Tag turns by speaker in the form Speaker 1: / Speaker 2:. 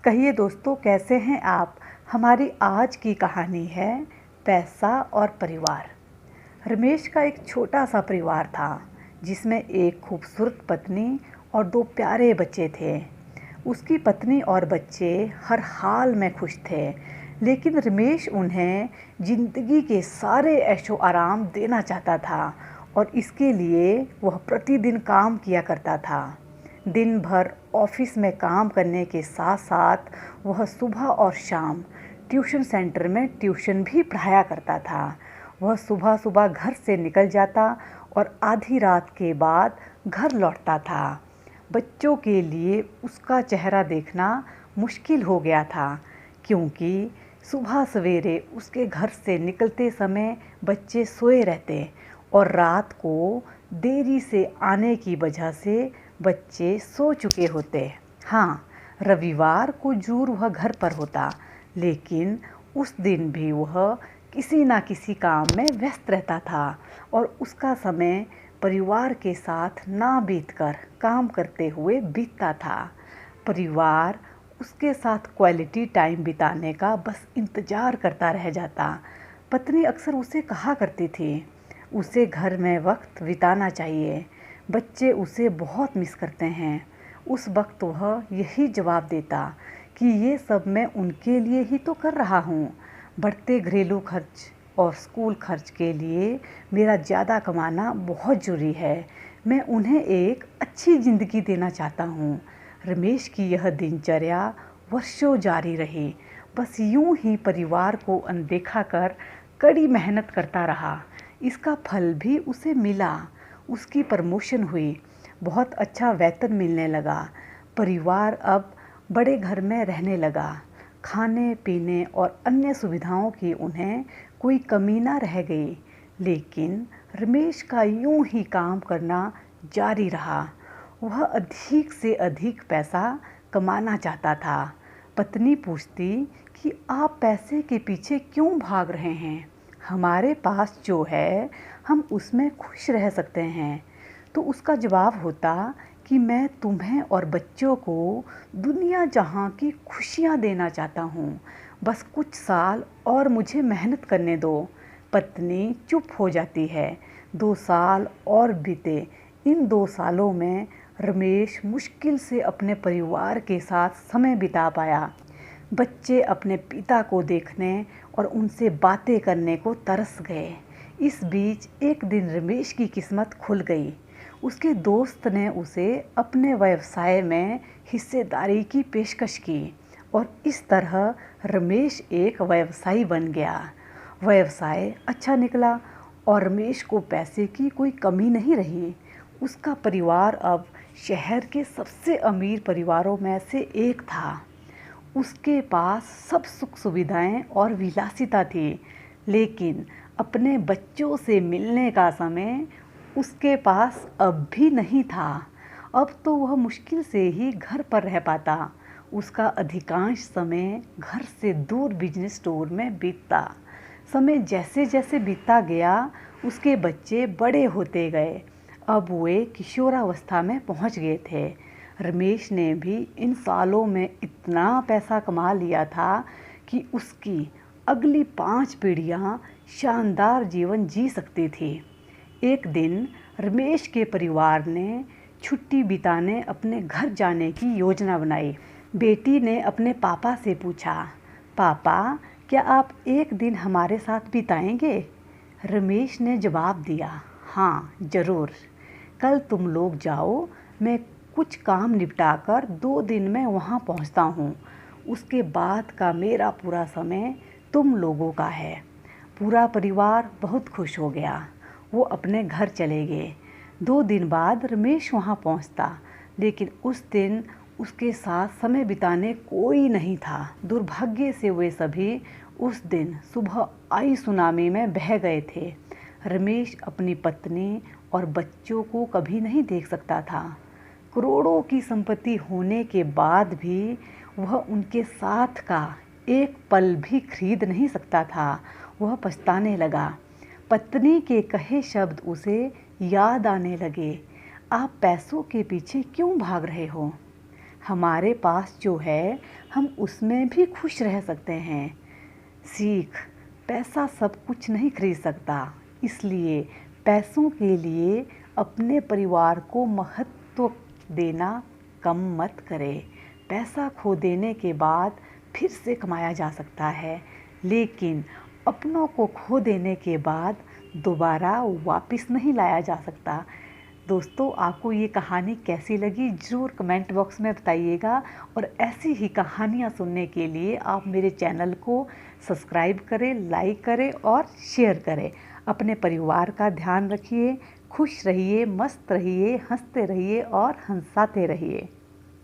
Speaker 1: कहिए दोस्तों, कैसे हैं आप। हमारी आज की कहानी है पैसा और परिवार। रमेश का एक छोटा सा परिवार था जिसमें एक खूबसूरत पत्नी और दो प्यारे बच्चे थे। उसकी पत्नी और बच्चे हर हाल में खुश थे, लेकिन रमेश उन्हें ज़िंदगी के सारे ऐशो आराम देना चाहता था और इसके लिए वह प्रतिदिन काम किया करता था। दिन भर ऑफिस में काम करने के साथ साथ वह सुबह और शाम ट्यूशन सेंटर में ट्यूशन भी पढ़ाया करता था। वह सुबह सुबह घर से निकल जाता और आधी रात के बाद घर लौटता था। बच्चों के लिए उसका चेहरा देखना मुश्किल हो गया था, क्योंकि सुबह सवेरे उसके घर से निकलते समय बच्चे सोए रहते और रात को देरी से आने की वजह से बच्चे सो चुके होते। हाँ, रविवार को जरूर वह घर पर होता, लेकिन उस दिन भी वह किसी ना किसी काम में व्यस्त रहता था और उसका समय परिवार के साथ ना बीतकर काम करते हुए बीतता था। परिवार उसके साथ क्वालिटी टाइम बिताने का बस इंतज़ार करता रह जाता। पत्नी अक्सर उसे कहा करती थी, उसे घर में वक्त बिताना चाहिए, बच्चे उसे बहुत मिस करते हैं। उस वक्त वह यही जवाब देता कि ये सब मैं उनके लिए ही तो कर रहा हूँ। बढ़ते घरेलू खर्च और स्कूल खर्च के लिए मेरा ज़्यादा कमाना बहुत ज़रूरी है। मैं उन्हें एक अच्छी ज़िंदगी देना चाहता हूँ। रमेश की यह दिनचर्या वर्षों जारी रही। बस यूं ही परिवार को अनदेखा कर कड़ी मेहनत करता रहा। इसका फल भी उसे मिला। उसकी प्रमोशन हुई, बहुत अच्छा वेतन मिलने लगा। परिवार अब बड़े घर में रहने लगा। खाने पीने और अन्य सुविधाओं की उन्हें कोई कमी ना रह गई। लेकिन रमेश का यूं ही काम करना जारी रहा। वह अधिक से अधिक पैसा कमाना चाहता था। पत्नी पूछती कि आप पैसे के पीछे क्यों भाग रहे हैं? हमारे पास जो है हम उसमें खुश रह सकते हैं। तो उसका जवाब होता कि मैं तुम्हें और बच्चों को दुनिया जहां की खुशियां देना चाहता हूं। बस कुछ साल और मुझे मेहनत करने दो। पत्नी चुप हो जाती है। 2 साल और बीते। इन 2 सालों में रमेश मुश्किल से अपने परिवार के साथ समय बिता पाया। बच्चे अपने पिता को देखने और उनसे बातें करने को तरस गए। इस बीच एक दिन रमेश की किस्मत खुल गई। उसके दोस्त ने उसे अपने व्यवसाय में हिस्सेदारी की पेशकश की और इस तरह रमेश एक व्यवसायी बन गया। व्यवसाय अच्छा निकला और रमेश को पैसे की कोई कमी नहीं रही। उसका परिवार अब शहर के सबसे अमीर परिवारों में से एक था। उसके पास सब सुख सुविधाएं और विलासिता थी, लेकिन अपने बच्चों से मिलने का समय उसके पास अब भी नहीं था। अब तो वह मुश्किल से ही घर पर रह पाता। उसका अधिकांश समय घर से दूर बिजनेस स्टोर में बीतता। समय जैसे जैसे बीतता गया, उसके बच्चे बड़े होते गए। अब वे किशोरावस्था में पहुंच गए थे। रमेश ने भी इन सालों में इतना पैसा कमा लिया था कि उसकी अगली 5 पीढ़ियां शानदार जीवन जी सकती थी। एक दिन रमेश के परिवार ने छुट्टी बिताने अपने घर जाने की योजना बनाई। बेटी ने अपने पापा से पूछा, पापा, क्या आप एक दिन हमारे साथ बिताएंगे? रमेश ने जवाब दिया, हाँ ज़रूर। कल तुम लोग जाओ, मैं कुछ काम निपटाकर 2 दिन में वहाँ पहुँचता हूँ। उसके बाद का मेरा पूरा समय तुम लोगों का है। पूरा परिवार बहुत खुश हो गया। वो अपने घर चले गए। 2 दिन बाद रमेश वहाँ पहुँचता, लेकिन उस दिन उसके साथ समय बिताने कोई नहीं था। दुर्भाग्य से वे सभी उस दिन सुबह आई सुनामी में बह गए थे। रमेश अपनी पत्नी और बच्चों को कभी नहीं देख सकता था। करोड़ों की संपत्ति होने के बाद भी वह उनके साथ का एक पल भी खरीद नहीं सकता था। वह पछताने लगा। पत्नी के कहे शब्द उसे याद आने लगे, आप पैसों के पीछे क्यों भाग रहे हो? हमारे पास जो है हम उसमें भी खुश रह सकते हैं। सीख, पैसा सब कुछ नहीं खरीद सकता, इसलिए पैसों के लिए अपने परिवार को महत्व देना कम मत करें। पैसा खो देने के बाद फिर से कमाया जा सकता है, लेकिन अपनों को खो देने के बाद दोबारा वापस नहीं लाया जा सकता। दोस्तों, आपको ये कहानी कैसी लगी ज़रूर कमेंट बॉक्स में बताइएगा, और ऐसी ही कहानियाँ सुनने के लिए आप मेरे चैनल को सब्सक्राइब करें, लाइक करें और शेयर करें। अपने परिवार का ध्यान रखिए, खुश रहिए, मस्त रहिए, हंसते रहिए और हंसाते रहिए।